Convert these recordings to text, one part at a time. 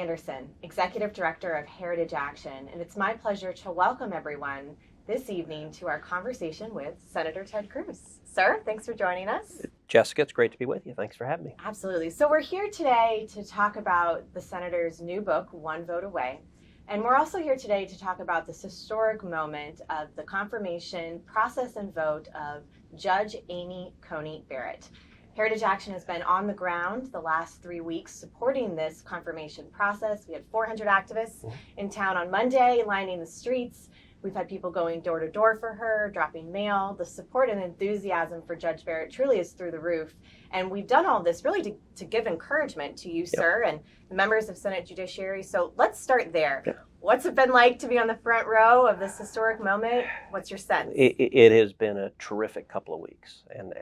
Anderson, Executive Director of Heritage Action, and it's my pleasure to welcome everyone this evening to our conversation with Senator Ted Cruz. Sir, thanks for joining us. Jessica, it's great to be with you. Thanks for having me. Absolutely. So we're here today to talk about the Senator's new book, One Vote Away. And we're also here today to talk about this historic moment of the confirmation process and vote of Judge Amy Coney Barret. Heritage Action has been on the ground the last 3 weeks supporting this confirmation process. We had 400 activists in town on Monday lining the streets. We've had people going door to door for her, dropping mail. The support and enthusiasm for Judge Barrett truly is through the roof. And we've done all this really to give encouragement to you, sir, and the members of Senate Judiciary. So let's start there. What's it been like to be on the front row of this historic moment? What's your sense? It has been a terrific couple of weeks. And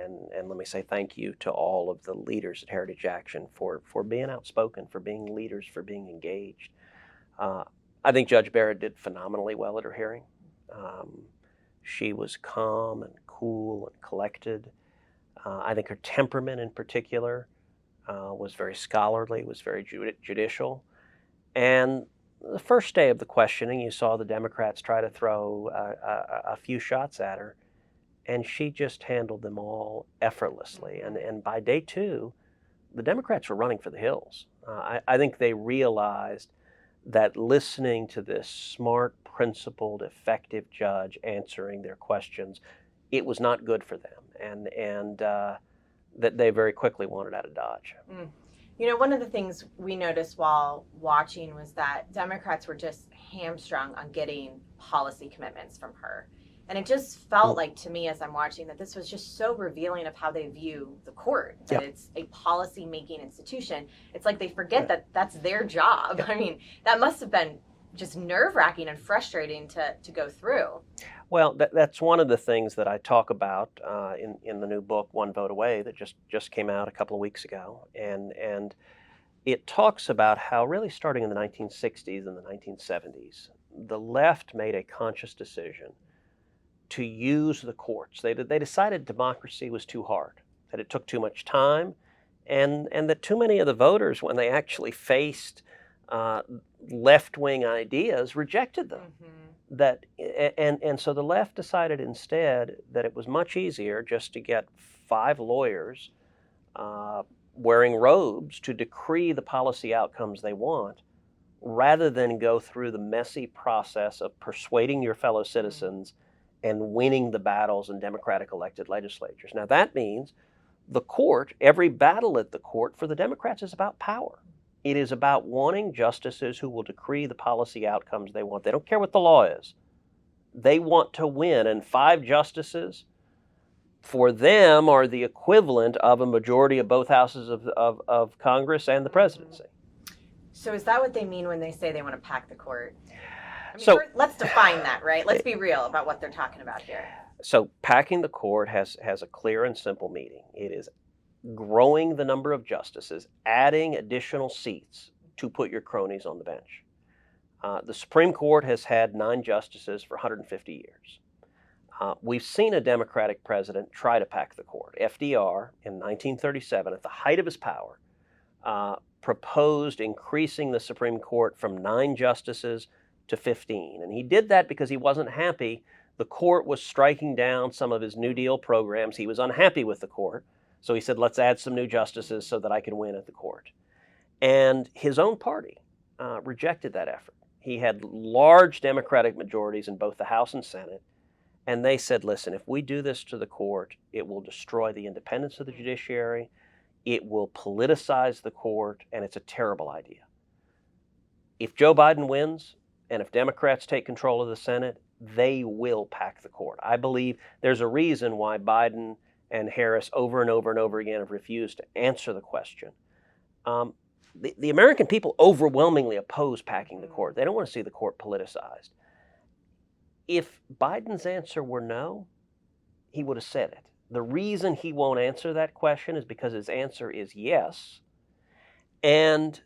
let me say thank you to all of the leaders at Heritage Action for being outspoken, for being leaders, for being engaged. I think Judge Barrett did phenomenally well at her hearing. She was calm and cool and collected. I think her temperament in particular was very scholarly, was very judicial. And the first day of the questioning, you saw the Democrats try to throw a few shots at her, and she just handled them all effortlessly. And by day two, the Democrats were running for the hills. I think they realized that listening to this smart, principled, effective judge answering their questions, it was not good for them, and that they very quickly wanted out of Dodge. You know, one of the things we noticed while watching was that Democrats were just hamstrung on getting policy commitments from her. And it just felt like to me as I'm watching that this was just so revealing of how they view the court, that it's a policy-making institution. It's like they forget that that's their job. I mean, that must have been just nerve-wracking and frustrating to go through. Well, that's one of the things that I talk about in the new book, One Vote Away, that just came out a couple of weeks ago. And it talks about how really starting in the 1960s and the 1970s, the left made a conscious decision to use the courts. They decided democracy was too hard, that it took too much time, and that too many of the voters, when they actually faced left-wing ideas, rejected them. And so the left decided instead that it was much easier just to get 5 lawyers wearing robes to decree the policy outcomes they want, rather than go through the messy process of persuading your fellow citizens and winning the battles in Democratic elected legislatures. Now that means the court, every battle at the court for the Democrats is about power. It is about wanting justices who will decree the policy outcomes they want. They don't care what the law is. They want to win, and 5 justices for them are the equivalent of a majority of both houses of Congress and the presidency. So is that what they mean when they say they want to pack the court? I mean, let's define that, right? Let's be real about what they're talking about here. So packing the court has a clear and simple meaning. It is growing the number of justices, adding additional seats to put your cronies on the bench. The Supreme Court has had 9 justices for 150 years. We've seen a Democratic president try to pack the court. FDR, in 1937, at the height of his power, proposed increasing the Supreme Court from 9 justices to 15. And he did that because he wasn't happy. The court was striking down some of his New Deal programs. He was unhappy with the court. So he said, let's add some new justices so that I can win at the court. And his own party rejected that effort. He had large Democratic majorities in both the House and Senate. And they said, listen, if we do this to the court, it will destroy the independence of the judiciary. It will politicize the court, and it's a terrible idea. If Joe Biden wins, and if Democrats take control of the Senate, they will pack the court. I believe there's a reason why Biden and Harris over and over and over again have refused to answer the question. The American people overwhelmingly oppose packing the court. They don't want to see the court politicized. If Biden's answer were no, he would have said it. The reason he won't answer that question is because his answer is yes. And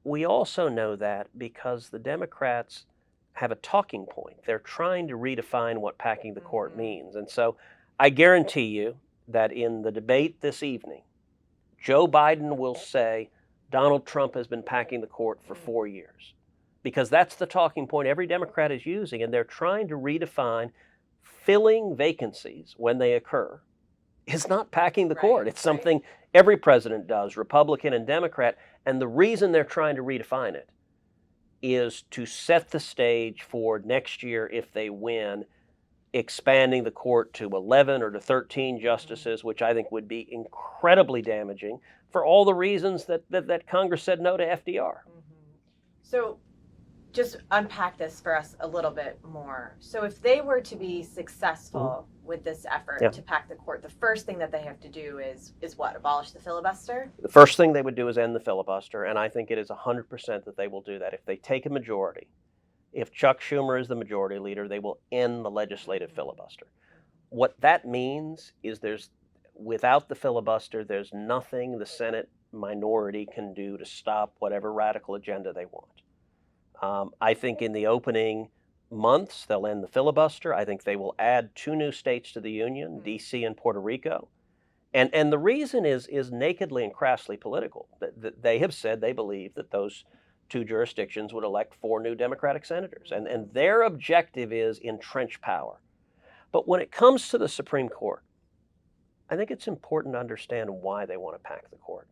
we also know that because the Democrats have a talking point. They're trying to redefine what packing the court means. And so I guarantee you that in the debate this evening, Joe Biden will say, Donald Trump has been packing the court for 4 years. Because that's the talking point every Democrat is using, and they're trying to redefine filling vacancies when they occur is not packing the court. It's something every president does, Republican and Democrat, and the reason they're trying to redefine it is to set the stage for next year, if they win, expanding the court to 11 or to 13 justices, which I think would be incredibly damaging for all the reasons that Congress said no to FDR. So just unpack this for us a little bit more. So if they were to be successful with this effort to pack the court, the first thing that they have to do is what? Abolish the filibuster? The first thing they would do is end the filibuster, and I think it is 100% that they will do that. If they take a majority, if Chuck Schumer is the majority leader, they will end the legislative filibuster. What that means is without the filibuster, there's nothing the Senate minority can do to stop whatever radical agenda they want. I think in the opening months, they'll end the filibuster. I think they will add 2 new states to the Union, D.C. and Puerto Rico. And the reason is nakedly and crassly political. They have said they believe that those 2 jurisdictions would elect 4 new Democratic senators. And their objective is entrenched power. But when it comes to the Supreme Court, I think it's important to understand why they want to pack the court.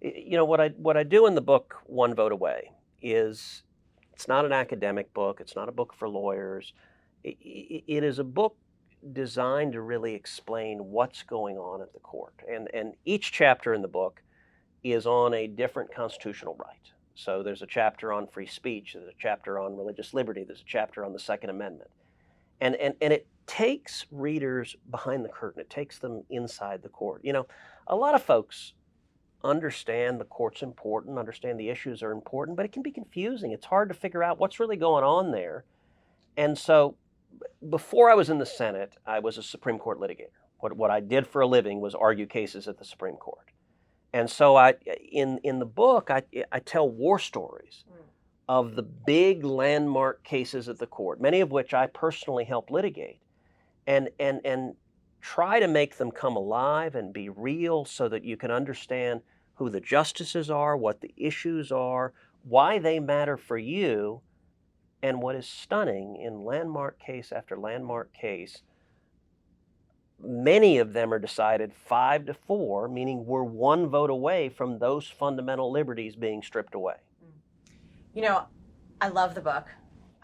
You know, what I do in the book, One Vote Away, is it's not an academic book. It's not a book for lawyers. It is a book designed to really explain what's going on at the court. And each chapter in the book is on a different constitutional right. So there's a chapter on free speech. There's a chapter on religious liberty. There's a chapter on the Second Amendment. And it takes readers behind the curtain. It takes them inside the court. You know, a lot of folks understand the court's important, understand the issues are important, but it can be confusing. It's hard to figure out what's really going on there. And so before I was in the Senate, I was a Supreme Court litigator. What I did for a living was argue cases at the Supreme Court. And so in the book, I tell war stories of the big landmark cases at the court, many of which I personally helped litigate, and try to make them come alive and be real so that you can understand who the justices are, what the issues are, why they matter for you. And what is stunning, in landmark case after landmark case, many of them are decided 5-4, meaning we're 1 vote away from those fundamental liberties being stripped away. You know, I love the book.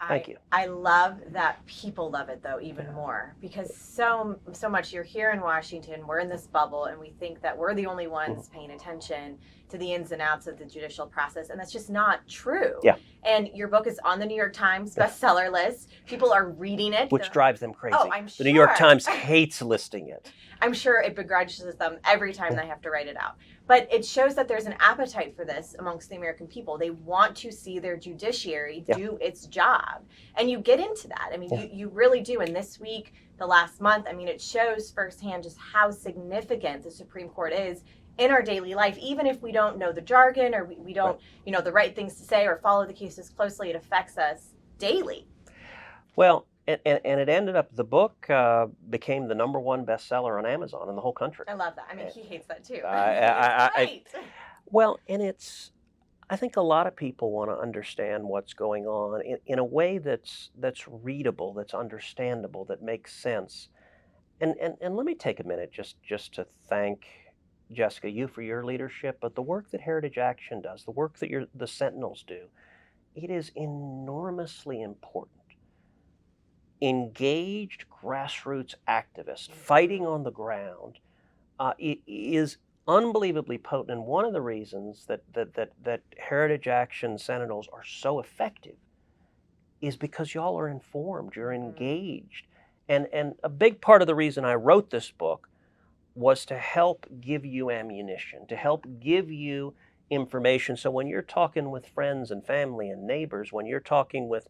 Thank you. I love that people love it, though, even more, because so much you're here in Washington, we're in this bubble, and we think that we're the only ones paying attention to the ins and outs of the judicial process, and that's just not true. Yeah. And your book is on the New York Times bestseller list. People are reading it. Which drives them crazy. Oh, I'm sure. The New York Times hates listing it. I'm sure it begrudges them every time they have to write it out. But it shows that there's an appetite for this amongst the American people. They want to see their judiciary do its job. And you get into that. I mean, you really do. And this week, the last month, I mean, it shows firsthand just how significant the Supreme Court is in our daily life. Even if we don't know the jargon or we don't, the right things to say or follow the cases closely, it affects us daily. Well, and it ended up, the book became the #1 bestseller on Amazon in the whole country. I love that. I mean, he hates that too. Well, and I think a lot of people want to understand what's going on in a way that's readable, that's understandable, that makes sense. And let me take a minute just to thank Jessica, you for your leadership, but the work that Heritage Action does, the work that the Sentinels do, it is enormously important. Engaged grassroots activists fighting on the ground is unbelievably potent. And one of the reasons that Heritage Action Sentinels are so effective is because y'all are informed, you're engaged. And a big part of the reason I wrote this book was to help give you ammunition, to help give you information. So when you're talking with friends and family and neighbors, when you're talking with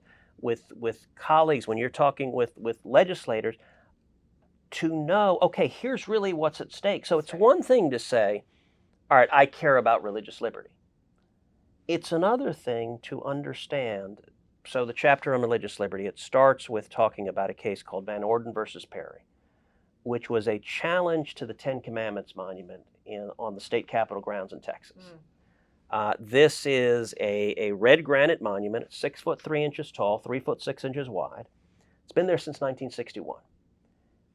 colleagues, when you're talking with legislators, to know, okay, here's really what's at stake. So it's one thing to say, all right, I care about religious liberty. It's another thing to understand. So the chapter on religious liberty, it starts with talking about a case called Van Orden versus Perry, which was a challenge to the Ten Commandments monument on the state capitol grounds in Texas. This is a red granite monument. It's 6 foot 3 inches tall, 3 foot 6 inches wide. It's been there since 1961.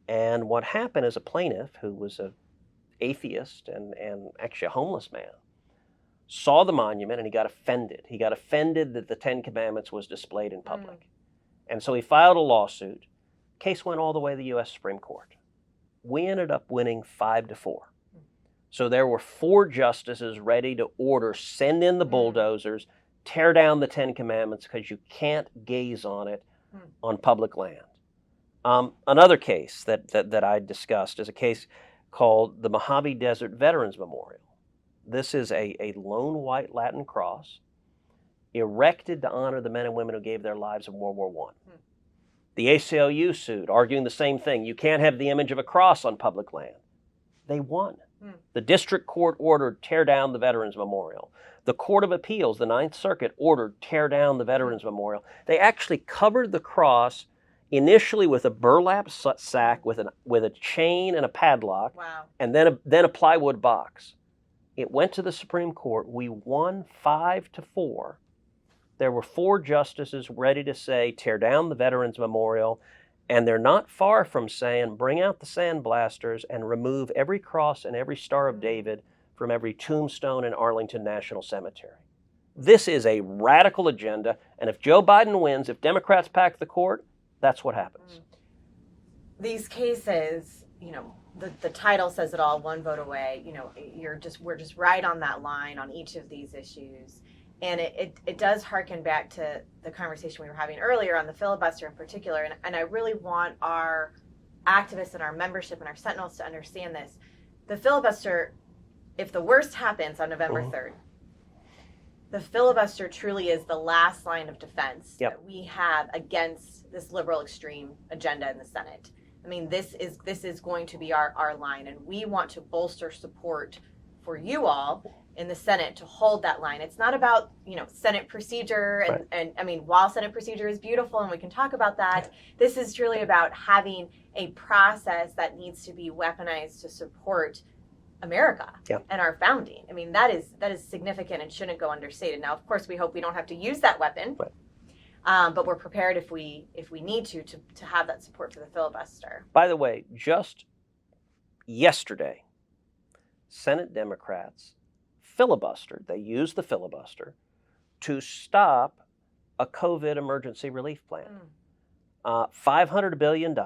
And what happened is a plaintiff who was an atheist and actually a homeless man saw the monument and he got offended. He got offended that the Ten Commandments was displayed in public. And so he filed a lawsuit. Case went all the way to the U.S. Supreme Court. We ended up winning 5-4. So there were 4 justices ready to order, send in the bulldozers, tear down the Ten Commandments because you can't gaze on it on public land. Another case that I discussed is a case called the Mojave Desert Veterans Memorial. This is a lone white Latin cross erected to honor the men and women who gave their lives in World War I. The ACLU sued, arguing the same thing. You can't have the image of a cross on public land. They won. The district court ordered tear down the Veterans Memorial. The Court of Appeals, the Ninth Circuit, ordered tear down the Veterans Memorial. They actually covered the cross initially with a burlap sack with a chain and a padlock, and then a plywood box. It went to the Supreme Court. We won 5-4. There were 4 justices ready to say, tear down the Veterans Memorial, and they're not far from saying, bring out the sandblasters and remove every cross and every Star of David from every tombstone in Arlington National Cemetery. This is a radical agenda, and if Joe Biden wins, if Democrats pack the court, that's what happens. These cases, the title says it all, one vote away. We're just right on that line on each of these issues. And it does harken back to the conversation we were having earlier on the filibuster in particular. And I really want our activists and our membership and our sentinels to understand this. The filibuster, if the worst happens on November 3rd, the filibuster truly is the last line of defense that we have against this liberal extreme agenda in the Senate. I mean, this is going to be our line, and we want to bolster support for you all in the Senate to hold that line. It's not about, Senate procedure and I mean, while Senate procedure is beautiful and we can talk about that, this is truly about having a process that needs to be weaponized to support America and our founding. I mean, that is significant and shouldn't go understated. Now, of course, we hope we don't have to use that weapon, but we're prepared if we need to have that support for the filibuster. By the way, just yesterday, Senate Democrats filibustered. They used the filibuster to stop a COVID emergency relief plan. $500 billion.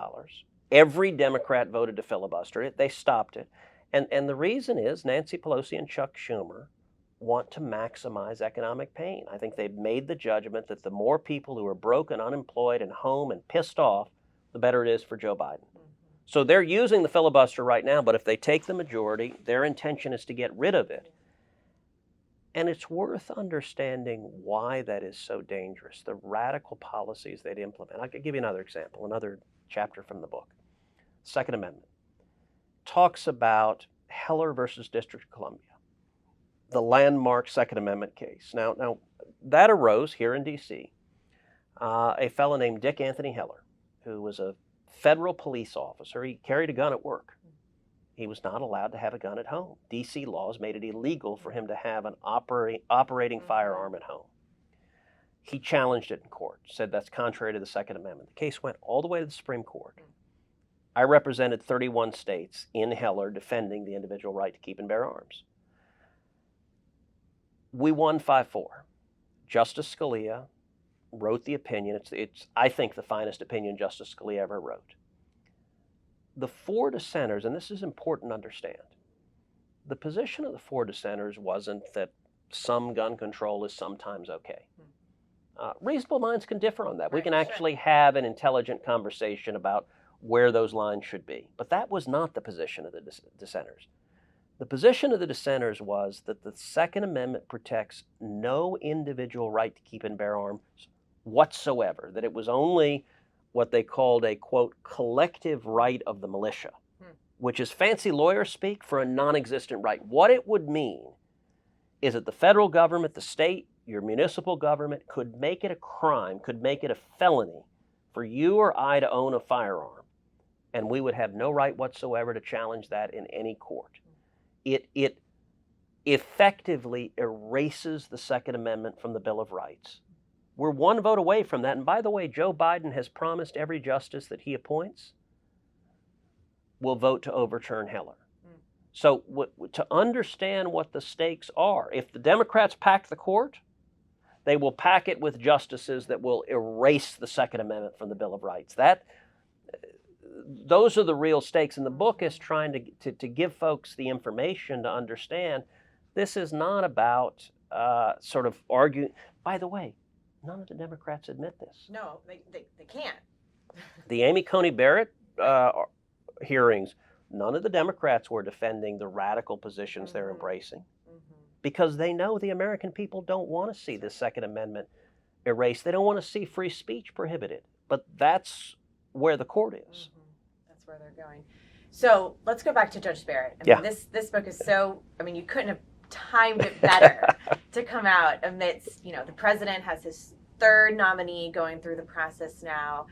Every Democrat voted to filibuster it. They stopped it. And the reason is Nancy Pelosi and Chuck Schumer want to maximize economic pain. I think they've made the judgment that the more people who are broke and unemployed and home and pissed off, the better it is for Joe Biden. So they're using the filibuster right now, but if they take the majority, their intention is to get rid of it. And it's worth understanding why that is so dangerous, the radical policies they'd implement. I'll give you another example, another chapter from the book. Second Amendment talks about Heller versus District of Columbia, the landmark Second Amendment case. Now that arose here in D.C. A fellow named Dick Anthony Heller, who was a federal police officer. He carried a gun at work. He was not allowed to have a gun at home. D.C. laws made it illegal for him to have an operating firearm at home. He challenged it in court, said that's contrary to the Second Amendment. The case went all the way to the Supreme Court. I represented 31 states in Heller defending the individual right to keep and bear arms. We won 5-4. Justice Scalia wrote the opinion. It's I think, the finest opinion Justice Scalia ever wrote. The 4 dissenters, and this is important to understand, the position of the 4 dissenters wasn't that some gun control is sometimes okay. Reasonable minds can differ on that. We can actually have an intelligent conversation about where those lines should be. But that was not the position of the dissenters. The position of the dissenters was that the Second Amendment protects no individual right to keep and bear arms whatsoever, that it was only what they called a, quote, collective right of the militia, which is fancy lawyer speak for a non-existent right. What it would mean is that the federal government, the state, your municipal government could make it a crime, could make it a felony for you or I to own a firearm, and we would have no right whatsoever to challenge that in any court. It effectively erases the Second Amendment from the Bill of Rights. We're one vote away from that. And by the way, Joe Biden has promised every justice that he appoints will vote to overturn Heller. So to understand what the stakes are, if the Democrats pack the court, they will pack it with justices that will erase the Second Amendment from the Bill of Rights. Those are the real stakes. And the book is trying to give folks the information to understand this is not about sort of arguing. By the way, none of the Democrats admit this. No, they can't. The Amy Coney Barret hearings, none of the Democrats were defending the radical positions they're embracing because they know the American people don't want to see the Second Amendment erased. They don't want to see free speech prohibited. But that's where the court is. That's where they're going. So let's go back to Judge Barrett. I mean, this book is so, I mean, you couldn't have timed it better to come out amidst, the president has his third nominee going through the process now.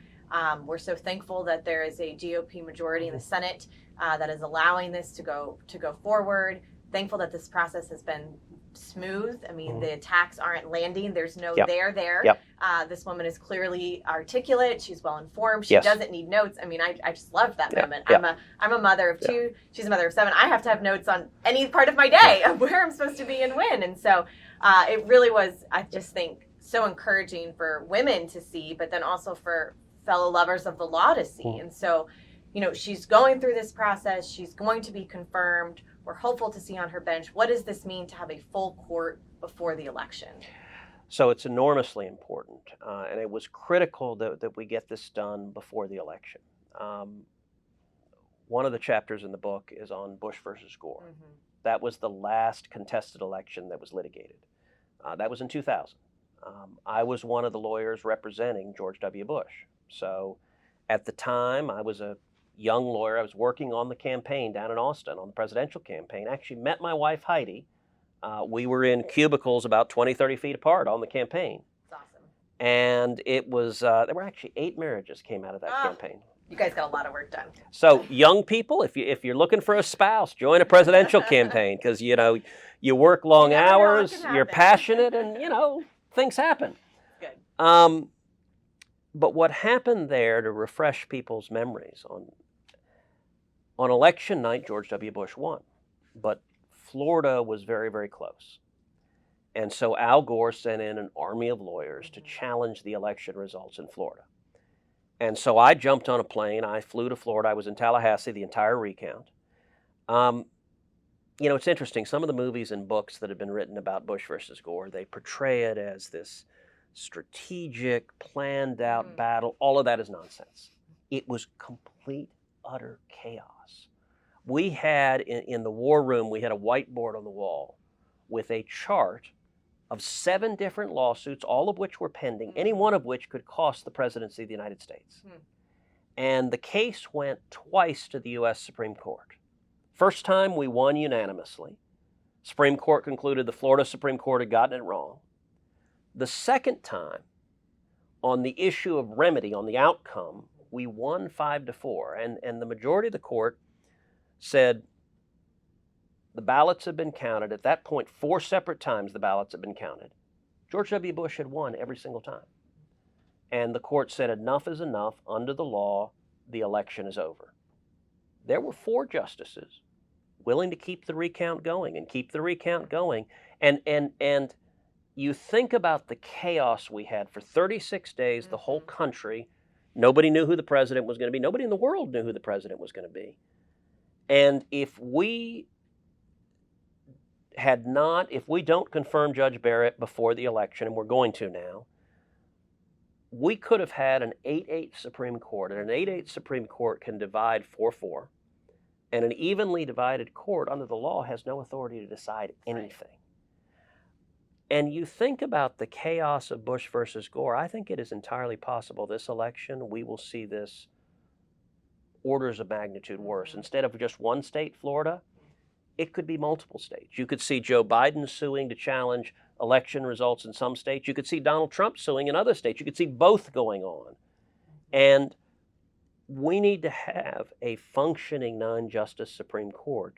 We're so thankful that there is a GOP majority in the Senate that is allowing this to go forward. Thankful that this process has been smooth. I mean, the attacks aren't landing. There's no there. This woman is clearly articulate. She's well informed. She doesn't need notes. I mean, I just love that moment. I'm a mother of two. She's a mother of seven. I have to have notes on any part of my day of where I'm supposed to be and when. And so it really was, I just think, so encouraging for women to see, but then also for fellow lovers of the law to see. And so, she's going through this process. She's going to be confirmed. We're hopeful to see on her bench. What does this mean to have a full court before the election? So it's enormously important, and it was critical that we get this done before the election. One of the chapters in the book is on Bush versus Gore. That was the last contested election that was litigated. That was in 2000. I was one of the lawyers representing George W. Bush. So at the time, I was a young lawyer. I was working on the campaign down in Austin, on the presidential campaign. I actually met my wife, Heidi. We were in cubicles about 20, 30 feet apart on the campaign. That's awesome. And it was, there were actually 8 marriages came out of that campaign. You guys got a lot of work done. So young people, if you're looking for a spouse, join a presidential campaign because, you work long hours, you're passionate, and, things happen. Good. But what happened there, to refresh people's memories, on election night, George W. Bush won. But Florida was very, very close. And so Al Gore sent in an army of lawyers to challenge the election results in Florida. And so I jumped on a plane. I flew to Florida. I was in Tallahassee the entire recount. It's interesting. Some of the movies and books that have been written about Bush versus Gore, they portray it as this strategic, planned out battle. All of that is nonsense. It was complete, utter chaos. We had, in the war room, we had a whiteboard on the wall with a chart of 7 different lawsuits, all of which were pending, any one of which could cost the presidency of the United States. And the case went twice to the U.S. Supreme Court. First time, we won unanimously. Supreme Court concluded the Florida Supreme Court had gotten it wrong. The second time, on the issue of remedy, on the outcome, we won 5-4. And the majority of the court said the ballots had been counted. At that point, 4 separate times the ballots had been counted. George W. Bush had won every single time. And the court said enough is enough. Under the law, the election is over. There were 4 justices willing to keep the recount going and keep the recount going. And you think about the chaos we had for 36 days, the whole country. Nobody knew who the president was going to be. Nobody in the world knew who the president was going to be. And if we don't confirm Judge Barrett before the election, and we're going to now, we could have had an 8-8 Supreme Court, and an 8-8 Supreme Court can divide 4-4, and an evenly divided court under the law has no authority to decide anything. And you think about the chaos of Bush versus Gore, I think it is entirely possible this election we will see this orders of magnitude worse. Instead of just one state, Florida, it could be multiple states. You could see Joe Biden suing to challenge election results in some states. You could see Donald Trump suing in other states. You could see both going on. And we need to have a functioning 9-justice Supreme Court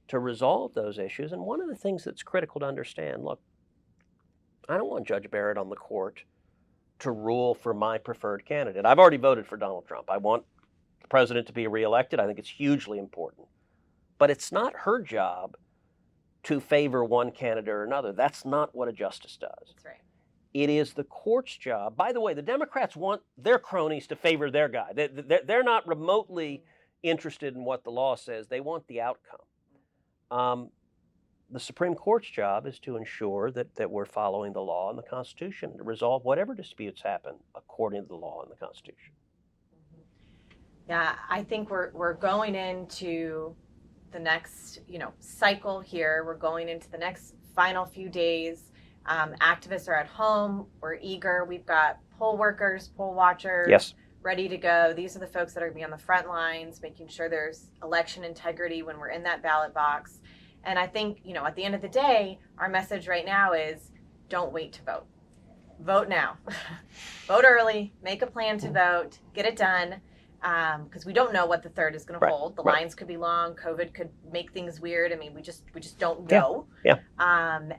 to resolve those issues. And one of the things that's critical to understand, look, I don't want Judge Barrett on the court to rule for my preferred candidate. I've already voted for Donald Trump. I want the president to be reelected. I think it's hugely important. But it's not her job to favor one candidate or another. That's not what a justice does. That's right. It is the court's job. By the way, the Democrats want their cronies to favor their guy. They're not remotely interested in what the law says. They want the outcome. The Supreme Court's job is to ensure that we're following the law and the Constitution to resolve whatever disputes happen according to the law and the Constitution. Yeah, I think we're going into the next cycle here. We're going into the next final few days. Activists are at home. We're eager. We've got poll workers, poll watchers. Yes. Ready to go. These are the folks that are going to be on the front lines, making sure there's election integrity when we're in that ballot box. And I think, at the end of the day, our message right now is don't wait to vote. Vote now. Vote early. Make a plan to vote. Get it done. Because we don't know what the third is going to hold. The lines could be long. COVID could make things weird. I mean, we just don't know. Yeah.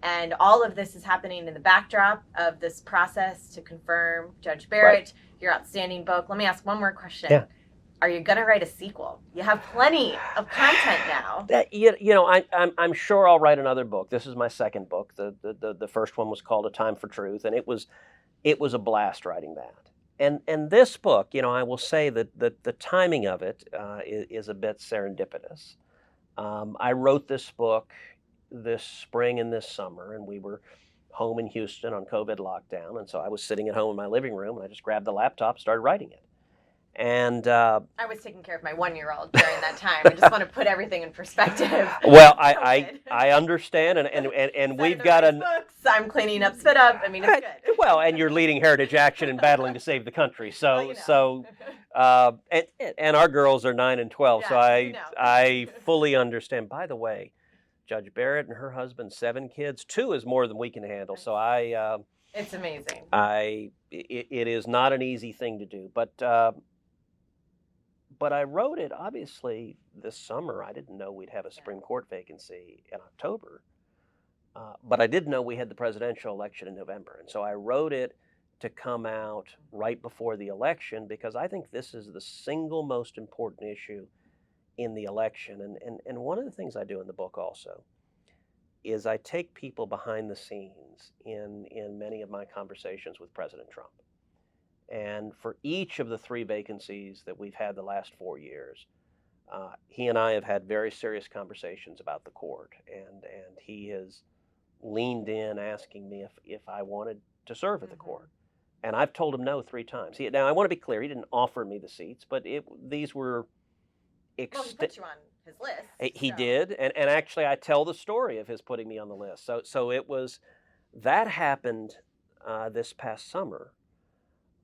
And all of this is happening in the backdrop of this process to confirm Judge Barrett, your outstanding book. Let me ask one more question. Yeah. Are you going to write a sequel? You have plenty of content now. I'm sure I'll write another book. This is my second book. The first one was called A Time for Truth, and it was a blast writing that. And this book, I will say that the timing of it is a bit serendipitous. I wrote this book this spring and this summer, and we were home in Houston on COVID lockdown, and so I was sitting at home in my living room, and I just grabbed the laptop, started writing it. And I was taking care of my 1-year-old during that time. I just want to put everything in perspective. Well, I understand, and we've got books. I'm cleaning up spit up. I mean, it's good. Well, and you're leading Heritage Action and battling to save the country. So, and our girls are 9 and 12. So I fully understand. By the way, Judge Barrett and her husband, 7 kids. 2 is more than we can handle. So it's amazing. It is not an easy thing to do, but I wrote it, obviously, this summer. I didn't know we'd have a Supreme Court vacancy in October. But I did know we had the presidential election in November. And so I wrote it to come out right before the election because I think this is the single most important issue in the election. And one of the things I do in the book also is I take people behind the scenes in many of my conversations with President Trump. And for each of the 3 vacancies that we've had the last 4 years, he and I have had very serious conversations about the court. And he has leaned in asking me if I wanted to serve at the court. And I've told him no 3 times. Now, I want to be clear, he didn't offer me the seats, but these were... Well, he put you on his list. He did. And actually, I tell the story of his putting me on the list. So it was... That happened this past summer,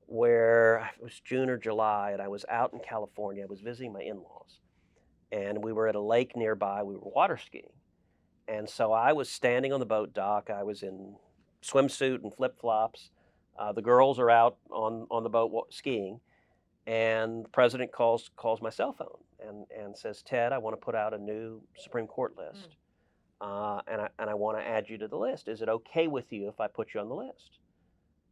where it was June or July, and I was out in California. I was visiting my in-laws, and we were at a lake nearby. We were water skiing, and so I was standing on the boat dock. I was in swimsuit and flip-flops. The girls are out on the boat skiing, and the president calls my cell phone and says, "Ted, I want to put out a new Supreme Court list, and I want to add you to the list. Is it okay with you if I put you on the list?"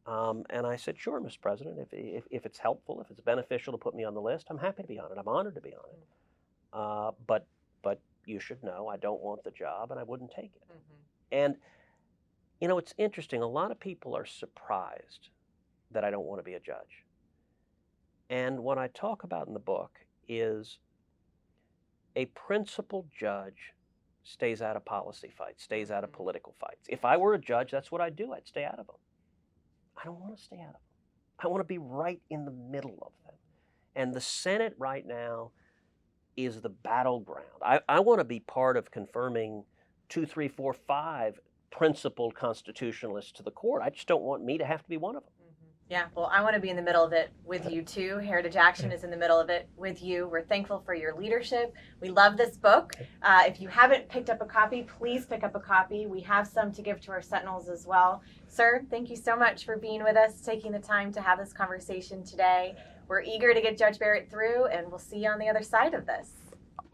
And I said, "Sure, Mr. President, if it's helpful, if it's beneficial to put me on the list, I'm happy to be on it. I'm honored to be on it. But you should know I don't want the job and I wouldn't take it." And, it's interesting. A lot of people are surprised that I don't want to be a judge. And what I talk about in the book is a principled judge stays out of policy fights, stays out of political fights. If I were a judge, that's what I'd do. I'd stay out of them. I don't want to stay out of them. I want to be right in the middle of them. And the Senate right now is the battleground. I want to be part of confirming 2, 3, 4, 5 principled constitutionalists to the court. I just don't want me to have to be one of them. Yeah, well, I want to be in the middle of it with you too. Heritage Action is in the middle of it with you. We're thankful for your leadership. We love this book. If you haven't picked up a copy, please pick up a copy. We have some to give to our Sentinels as well. Sir, thank you so much for being with us, taking the time to have this conversation today. We're eager to get Judge Barrett through, and we'll see you on the other side of this.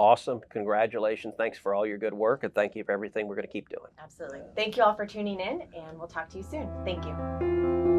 awesome. Congratulations. Thanks for all your good work, and thank you for everything we're going to keep doing. Absolutely. Thank you all for tuning in, and we'll talk to you soon. Thank you.